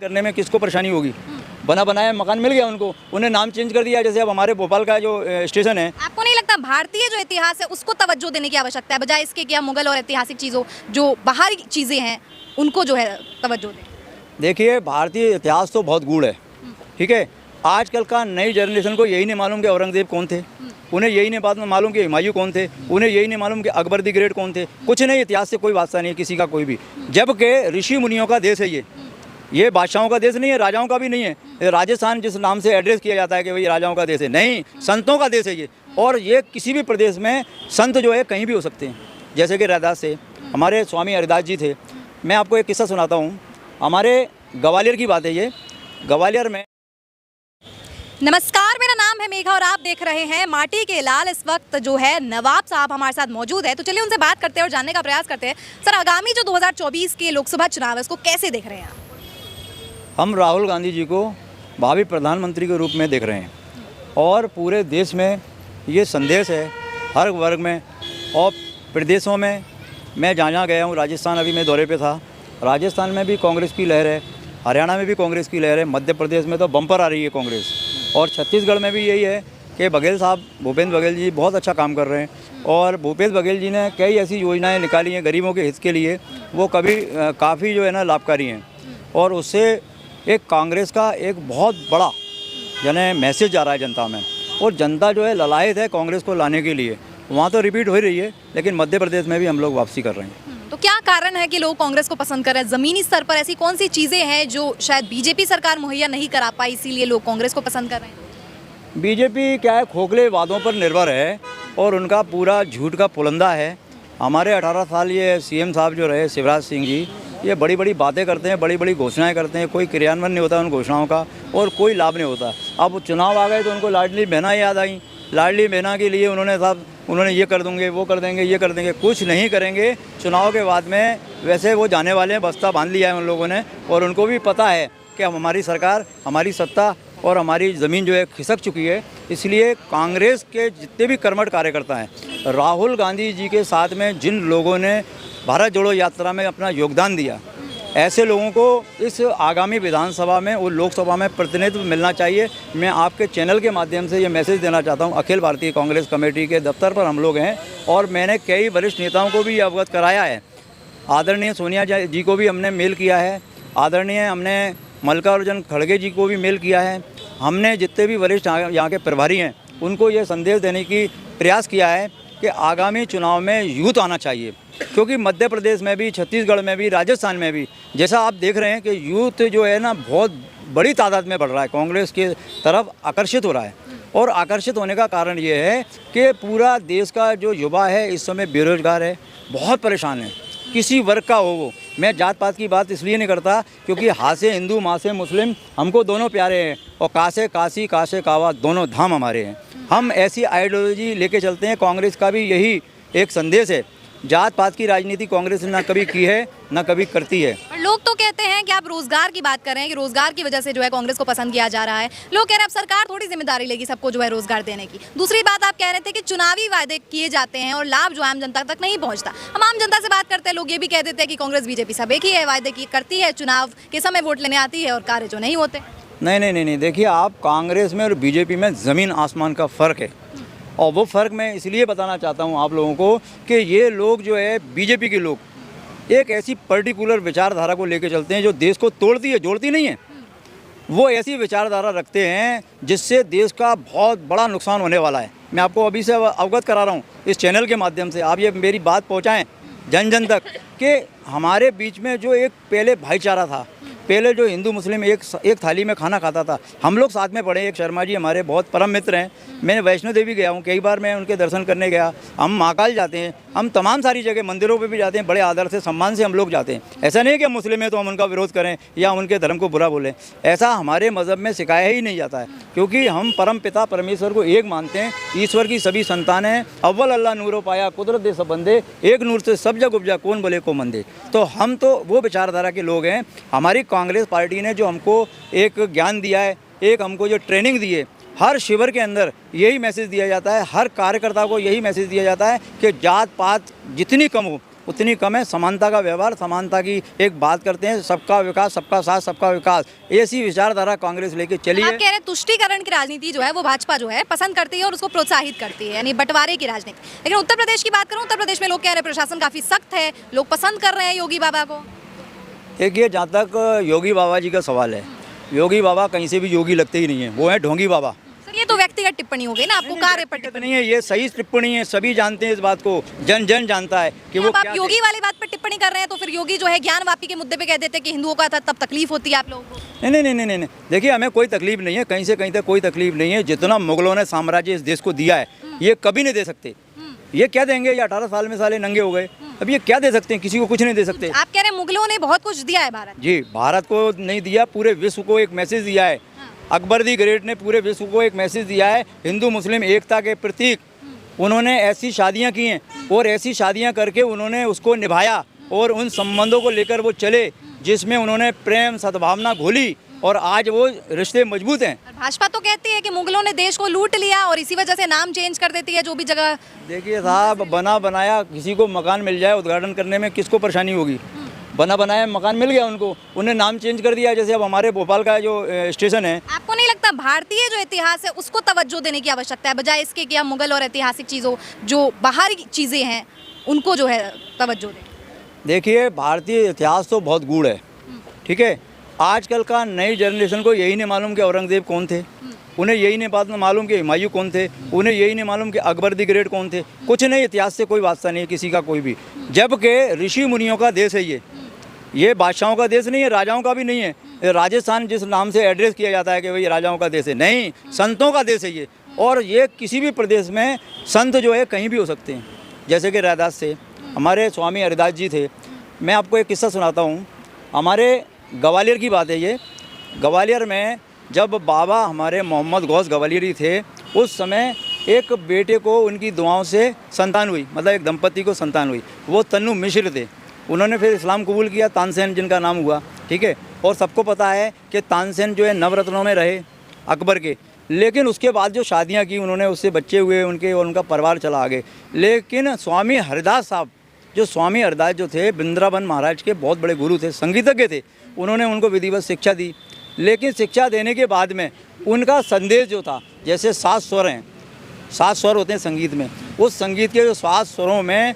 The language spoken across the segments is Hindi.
करने में किसको परेशानी होगी। बना बनाया मकान मिल गया उनको, उन्हें नाम चेंज कर दिया। जैसे अब हमारे भोपाल का जो स्टेशन है, आपको नहीं लगता भारतीय जो इतिहास है उसको तवज्जो देने की आवश्यकता है, बजाय इसके कि हम मुगल और ऐतिहासिक चीज़ों जो बाहरी चीज़ें हैं उनको जो है तवज्जो दें? देखिए भारतीय इतिहास तो बहुत गूढ़ है, ठीक है। आजकल का नई जनरेशन को यही नहीं मालूम कि औरंगजेब कौन थे, उन्हें यही नहीं मालूम कि हुमायूं कौन थे, उन्हें यही नहीं मालूम कि अकबर द ग्रेट कौन थे। कुछ नहीं, इतिहास से कोई वास्ता नहीं है किसी का कोई भी। जबकि ऋषि मुनियों का देश है ये बादशाहों का देश नहीं है, राजाओं का भी नहीं है। ये राजस्थान जिस नाम से एड्रेस किया जाता है कि भाई राजाओं का देश है, नहीं, संतों का देश है ये। और ये किसी भी प्रदेश में संत जो है कहीं भी हो सकते हैं। जैसे कि रैदास से हमारे स्वामी हरिदास जी थे। मैं आपको एक किस्सा सुनाता हूँ। हमारे ग्वालियर की बात है ये। ग्वालियर में नमस्कार, मेरा नाम है मेघा और आप देख रहे हैं माटी के लाल। इस वक्त जो है नवाब साहब हमारे साथ मौजूद है, तो चलिए उनसे बात करते हैं और जानने का प्रयास करते हैं। सर, आगामी जो 2024 के लोकसभा चुनाव है उसको कैसे देख रहे हैं आप? हम राहुल गांधी जी को भावी प्रधानमंत्री के रूप में देख रहे हैं और पूरे देश में ये संदेश है, हर वर्ग में और प्रदेशों में। मैं जहाँ गया हूँ, राजस्थान अभी मैं दौरे पे था, राजस्थान में भी कांग्रेस की लहर है, हरियाणा में भी कांग्रेस की लहर है, मध्य प्रदेश में तो बम्पर आ रही है कांग्रेस, और छत्तीसगढ़ में भी यही है कि बघेल साहब, भूपेंद्र बघेल जी बहुत अच्छा काम कर रहे हैं। और भूपेंद्र बघेल जी ने कई ऐसी योजनाएं निकाली हैं गरीबों के हित के लिए, वो काफ़ी जो है ना लाभकारी हैं। और उससे एक कांग्रेस का एक बहुत बड़ा यानी मैसेज जा रहा है जनता में, और जनता जो है ललायत है कांग्रेस को लाने के लिए। वहाँ तो रिपीट हो ही रही है, लेकिन मध्य प्रदेश में भी हम लोग वापसी कर रहे हैं। तो क्या कारण है कि लोग कांग्रेस को पसंद कर रहे हैं? ज़मीनी स्तर पर ऐसी कौन सी चीज़ें हैं जो शायद बीजेपी सरकार मुहैया नहीं करा पाई, इसीलिए लोग कांग्रेस को पसंद कर रहे हैं? बीजेपी क्या है, खोखले वादों पर निर्भर है और उनका पूरा झूठ का पुलंदा है। हमारे 18 साल ये सीएम साहब जो रहे शिवराज सिंह जी, ये बड़ी बड़ी बातें करते हैं, बड़ी बड़ी घोषणाएं करते हैं, कोई क्रियान्वयन नहीं होता उन घोषणाओं का और कोई लाभ नहीं होता। अब चुनाव आ गए तो उनको लाडली बहना याद आई। लाडली बहना के लिए उन्होंने ये कर दूंगे, वो कर देंगे, ये कर देंगे, कुछ नहीं करेंगे। चुनाव के बाद में वैसे वो जाने वाले हैं, बस्ता बांध लिया है उन लोगों ने, और उनको भी पता है कि हमारी सरकार, हमारी सत्ता और हमारी ज़मीन जो है खिसक चुकी है। इसलिए कांग्रेस के जितने भी कर्मठ कार्यकर्ता हैं, राहुल गांधी जी के साथ में जिन लोगों ने भारत जोड़ो यात्रा में अपना योगदान दिया, ऐसे लोगों को इस आगामी विधानसभा में और लोकसभा में प्रतिनिधित्व मिलना चाहिए। मैं आपके चैनल के माध्यम से ये मैसेज देना चाहता हूँ। अखिल भारतीय कांग्रेस कमेटी के दफ्तर पर हम लोग हैं और मैंने कई वरिष्ठ नेताओं को भी ये अवगत कराया है। आदरणीय सोनिया जी को भी हमने मेल किया है, आदरणीय हमने मल्लिकार्जुन खड़गे जी को भी मेल किया है। हमने जितने भी वरिष्ठ यहाँ के प्रभारी हैं उनको ये संदेश देने की प्रयास किया है कि आगामी चुनाव में यूथ आना चाहिए, क्योंकि मध्य प्रदेश में भी, छत्तीसगढ़ में भी, राजस्थान में भी जैसा आप देख रहे हैं कि यूथ जो है ना बहुत बड़ी तादाद में बढ़ रहा है, कांग्रेस के तरफ आकर्षित हो रहा है। और आकर्षित होने का कारण ये है कि पूरा देश का जो युवा है इस समय बेरोजगार है, बहुत परेशान है, किसी वर्ग का हो वो। मैं जात पात की बात इसलिए नहीं करता क्योंकि हाथ से हिंदू, माँ से मुस्लिम, हमको दोनों प्यारे हैं, और कासे काशी, काशे कावा दोनों धाम हमारे हैं। हम ऐसी आइडियोलॉजी लेके चलते हैं। कांग्रेस का भी यही एक संदेश है। जात पात की राजनीति कांग्रेस ने ना कभी की है, ना कभी करती है। लोग तो कहते हैं कि आप रोजगार की बात कर रहे हैं कि रोजगार की वजह से जो है कांग्रेस को पसंद किया जा रहा है। लोग कह रहे हैं अब सरकार थोड़ी जिम्मेदारी लेगी सबको जो है रोजगार देने की। दूसरी बात, आप कह रहे थे कि चुनावी वादे किए जाते हैं और लाभ जो आम जनता तक नहीं पहुंचता। हम आम जनता से बात करते हैं, लोग ये भी कह देते हैं कि कांग्रेस बीजेपी सब एक ही है, वादे की करती है, चुनाव के समय वोट लेने आती है और कार्य जो नहीं होते। नहीं, देखिए आप, कांग्रेस में और बीजेपी में ज़मीन आसमान का फ़र्क है। और वो फ़र्क मैं इसलिए बताना चाहता हूँ आप लोगों को कि ये लोग जो है, बीजेपी के लोग एक ऐसी पर्टिकुलर विचारधारा को लेकर चलते हैं जो देश को तोड़ती है, जोड़ती नहीं है। वो ऐसी विचारधारा रखते हैं जिससे देश का बहुत बड़ा नुकसान होने वाला है। मैं आपको अभी से अवगत करा रहा हूँ इस चैनल के माध्यम से, आप ये मेरी बात पहुँचाएँ जन जन तक कि हमारे बीच में जो एक पहले भाईचारा था, पहले जो हिंदू मुस्लिम एक थाली में खाना खाता था, हम लोग साथ में पढ़े। एक शर्मा जी हमारे बहुत परम मित्र हैं, मैं वैष्णो देवी गया हूँ, कई बार मैं उनके दर्शन करने गया। हम महाकाल जाते हैं, हम तमाम सारी जगह मंदिरों पे भी जाते हैं, बड़े आदर से, सम्मान से हम लोग जाते हैं। ऐसा नहीं है कि हम मुस्लिम हैं तो हम उनका विरोध करें या उनके धर्म को बुरा बोलें, ऐसा हमारे मज़हब में सिखाया ही नहीं जाता है, क्योंकि हम परम पिता परमेश्वर को एक मानते हैं। ईश्वर की सभी संतानें हैं, अव्वल अल्लाह नूरो पाया, कुदरत दे सब बंदे, एक नूर से सब जग उपजा, कौन बोले को मंदे। तो हम तो वो विचारधारा के लोग हैं। हमारी कांग्रेस पार्टी ने जो हमको एक ज्ञान दिया है, एक हमको जो ट्रेनिंग दी है, हर शिविर के अंदर यही मैसेज दिया जाता है, हर कार्यकर्ता को यही मैसेज दिया जाता है कि जात पात जितनी कम हो उतनी कम है। समानता का व्यवहार, समानता की एक बात करते हैं, सबका विकास, सबका साथ, सबका विकास, ऐसी विचारधारा कांग्रेस लेके चली आप है। कह रहे हैं तुष्टीकरण की राजनीति जो है वो भाजपा जो है पसंद करती है और उसको प्रोत्साहित करती है, यानी बंटवारे की राजनीति। लेकिन उत्तर प्रदेश की बात करूं, उत्तर प्रदेश में लोग कह रहे हैं प्रशासन काफी सख्त है, लोग पसंद कर रहे हैं योगी बाबा को। देखिए, जहाँ तक योगी बाबा जी का सवाल है, योगी बाबा कहीं से भी योगी लगते ही नहीं है, वो है ढोंगी बाबा। सर ये तो व्यक्तिगत टिप्पणी हो गई ना, आपको कार्य पर टिप्पणी। नहीं है, ये सही टिप्पणी है, सभी जानते हैं इस बात को, जन जन जानता है कि वो अब आप क्या योगी वाली बात पर टिप्पणी कर रहे हैं तो फिर योगी जो है ज्ञान वापी के मुद्दे पे कह देते हैं कि हिंदुओं का तब तकलीफ होती है आप लोगों को। नहीं नहीं नहीं नहीं नहीं, देखिए हमें कोई तकलीफ नहीं है, कहीं से कहीं तक कोई तकलीफ नहीं है। जितना मुगलों ने साम्राज्य इस देश को दिया है, ये कभी नहीं दे सकते। ये क्या देंगे? ये 18 साल में साले नंगे हो गए, अब ये क्या दे सकते हैं? किसी को कुछ नहीं दे सकते। आप कह रहे हैं मुगलों ने बहुत कुछ दिया है भारत। जी, भारत को नहीं दिया, पूरे विश्व को एक मैसेज दिया है। अकबर दी ग्रेट ने पूरे विश्व को एक मैसेज दिया है, हिंदू मुस्लिम एकता के प्रतीक। उन्होंने ऐसी शादियां की हैं और ऐसी शादियां करके उन्होंने उसको निभाया और उन संबंधों को लेकर वो चले जिसमें उन्होंने प्रेम सद्भावना घोली और आज वो रिश्ते मजबूत हैं। और भाजपा तो कहती है कि मुगलों ने देश को लूट लिया और इसी वजह से नाम चेंज कर देती है जो भी जगह। देखिए साहब, बना बनाया किसी को मकान मिल जाए उद्घाटन करने में किसको परेशानी होगी? बना बनाया मकान मिल गया उनको, उन्हें नाम चेंज कर दिया। जैसे अब हमारे भोपाल का जो स्टेशन है, आपको नहीं लगता भारतीय जो इतिहास है उसको तवज्जो देने की आवश्यकता है बजाय इसके कि हम मुगल और ऐतिहासिक चीज़ों जो बाहरी चीज़ें हैं उनको जो है तवज्जो दें? देखिए भारतीय इतिहास तो बहुत गूढ़ है, ठीक है। आजकल का नई जनरेशन को यही नहीं मालूम कि औरंगजेब कौन थे, उन्हें यही नहीं मालूम कि हुमायूं कौन थे, उन्हें यही नहीं मालूम कि अकबर दी ग्रेट कौन थे। कुछ नहीं, इतिहास से कोई वास्ता नहीं है किसी का कोई भी, जबकि ऋषि मुनियों का देश है ये बादशाहों का देश नहीं है, राजाओं का भी नहीं है। राजस्थान जिस नाम से एड्रेस किया जाता है कि भाई राजाओं का देश है, नहीं, संतों का देश है ये। और ये किसी भी प्रदेश में संत जो है कहीं भी हो सकते हैं। जैसे कि रैदास से हमारे स्वामी हरिदास जी थे। मैं आपको एक किस्सा सुनाता हूँ। हमारे ग्वालियर की बात है ये। ग्वालियर में जब बाबा हमारे मोहम्मद गौस ग्वालियरी थे, उस समय एक बेटे को उनकी दुआओं से संतान हुई, मतलब एक दंपति को संतान हुई। वो तन्नू मिश्र थे। उन्होंने फिर इस्लाम कबूल किया, तानसेन जिनका नाम हुआ, ठीक है। और सबको पता है कि तानसेन जो है नवरत्नों में रहे अकबर के, लेकिन उसके बाद जो शादियां की उन्होंने, उससे बच्चे हुए उनके और उनका परिवार चला आगे। लेकिन स्वामी हरिदास साहब, जो स्वामी हरिदास जो थे वृंदावन महाराज के बहुत बड़े गुरु थे, संगीतज्ञ थे, उन्होंने उनको विधिवत शिक्षा दी। लेकिन शिक्षा देने के बाद में उनका संदेश जो था, जैसे 7 स्वर हैं, 7 स्वर होते हैं संगीत में, उस संगीत के जो 7 स्वरों में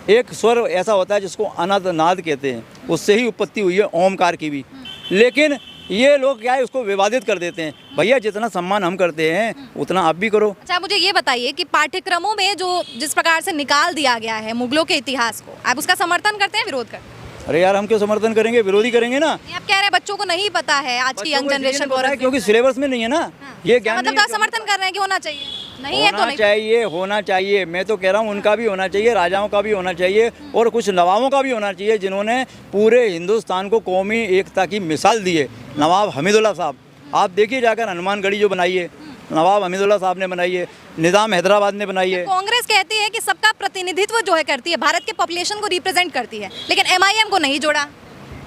एक स्वर ऐसा होता है जिसको अनंत नाद कहते हैं, उससे ही उत्पत्ति हुई है ओमकार की भी। लेकिन ये लोग क्या है, उसको विवादित कर देते हैं। भैया जितना सम्मान हम करते हैं उतना आप भी करो। अच्छा, मुझे ये बताइए कि पाठ्यक्रमों में जो जिस प्रकार से निकाल दिया गया है मुगलों के इतिहास को, आप उसका समर्थन करते हैं, विरोध करते हैं? अरे यार, हम क्यों समर्थन करेंगे, विरोधी करेंगे ना। आप कह रहे हैं बच्चों को नहीं पता है, आज की यंग जनरेशन को, क्योंकि सिलेबस में नहीं है ना ये ज्ञान। मतलब आप समर्थन कर रहे हैं कि होना चाहिए? नहीं है तो नहीं चाहिए, होना चाहिए। मैं तो कह रहा हूँ उनका भी होना चाहिए, राजाओं का भी होना चाहिए और कुछ नवाबों का भी होना चाहिए जिन्होंने पूरे हिंदुस्तान को कौमी एकता की मिसाल दी है। नवाब हमीदुल्ला साहब, आप देखिए जाकर, हनुमानगढ़ी जो बनाई है नवाब हमीदुल्ला साहब ने बनाई है, निज़ाम हैदराबाद ने बनाई है। कांग्रेस कहती है कि सबका प्रतिनिधित्व जो है करती है, भारत के पॉपुलेशन को रिप्रेजेंट करती है, लेकिन एमआईएम को नहीं जोड़ा।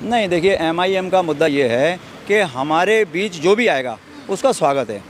नहीं, देखिए एमआईएम का मुद्दा ये है कि हमारे बीच जो भी आएगा उसका स्वागत है।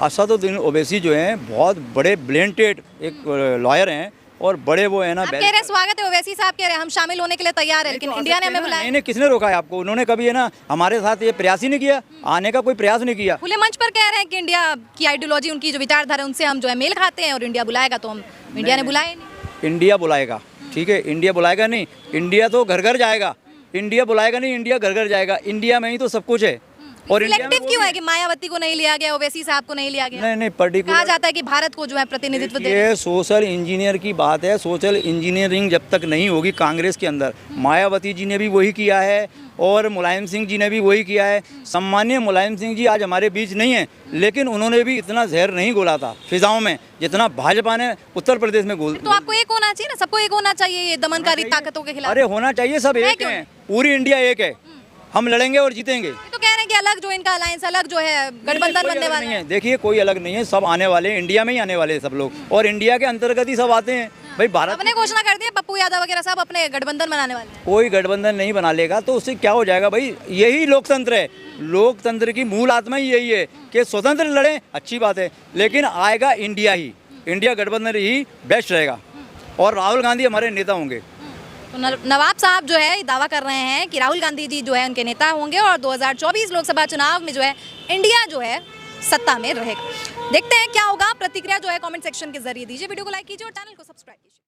असदुद्दीन ओवैसी जो हैं बहुत बड़े ब्लेंटेड एक लॉयर हैं और बड़े वो है ना। आप कह रहे हैं स्वागत है, ओवैसी साहब कह रहे हैं हम शामिल होने के लिए तैयार है, लेकिन इंडिया ने हमें बुलाया नहीं। किसने रोका है आपको? उन्होंने कभी है ना हमारे साथ ये प्रयास ही नहीं किया, आने का कोई प्रयास नहीं किया। खुले मंच पर कह रहे हैं कि इंडिया की आइडियोलॉजी, उनकी जो विचारधारा है उनसे हम जो है मेल खाते हैं और इंडिया बुलाएगा, तो हम इंडिया ने बुलाया नहीं। इंडिया बुलाएगा, ठीक है, इंडिया बुलाएगा नहीं, इंडिया तो घर घर जाएगा। इंडिया बुलाएगा नहीं, इंडिया घर घर जाएगा। इंडिया में ही तो सब कुछ है। और सिलेक्टिव क्यों है कि मायावती को नहीं लिया गया, ओवैसी साहब को नहीं लिया गया? नहीं, पर्टिकुलर कहा जाता है कि भारत को जो है प्रतिनिधित्व दे। ये सोशल इंजीनियर की बात है। सोशल इंजीनियरिंग जब तक नहीं होगी कांग्रेस के अंदर, मायावती जी ने भी वही किया है और मुलायम सिंह जी ने भी वही किया है। सम्मान्य मुलायम सिंह जी आज हमारे बीच नहीं है, लेकिन उन्होंने भी इतना जहर नहीं घोला था फिजाओं में जितना भाजपा ने उत्तर प्रदेश में घोल। तो आपको एक होना चाहिए ना, सबको एक होना चाहिए ये दमनकारी ताकतों के खिलाफ। अरे होना चाहिए, सब एक है, पूरी इंडिया एक है, हम लड़ेंगे और जीतेंगे। तो कह रहे हैं कि अलग जो इनका अलायंस अलग जो है गठबंधन बनने वाला है। देखिए कोई अलग नहीं है, सब आने वाले हैं, इंडिया में ही आने वाले हैं सब लोग, और इंडिया के अंतर्गत ही सब आते हैं। भाई भारत अपने घोषणा कर दी है, पप्पू यादव वगैरह सब अपने गठबंधन बनाने वाले हैं। कोई गठबंधन नहीं बना लेगा तो उससे क्या हो जाएगा भाई? यही लोकतंत्र है। लोकतंत्र की मूल आत्मा ही यही है कि स्वतंत्र लड़ें, अच्छी बात है, लेकिन आएगा इंडिया ही, इंडिया गठबंधन ही बेस्ट रहेगा और राहुल गांधी हमारे नेता होंगे। तो नवाब साहब जो है दावा कर रहे हैं कि राहुल गांधी जी जो है उनके नेता होंगे और 2024 लोकसभा चुनाव में जो है इंडिया जो है सत्ता में रहेगा। देखते हैं क्या होगा। प्रतिक्रिया जो है कमेंट सेक्शन के जरिए दीजिए, वीडियो को लाइक कीजिए और चैनल को सब्सक्राइब कीजिए।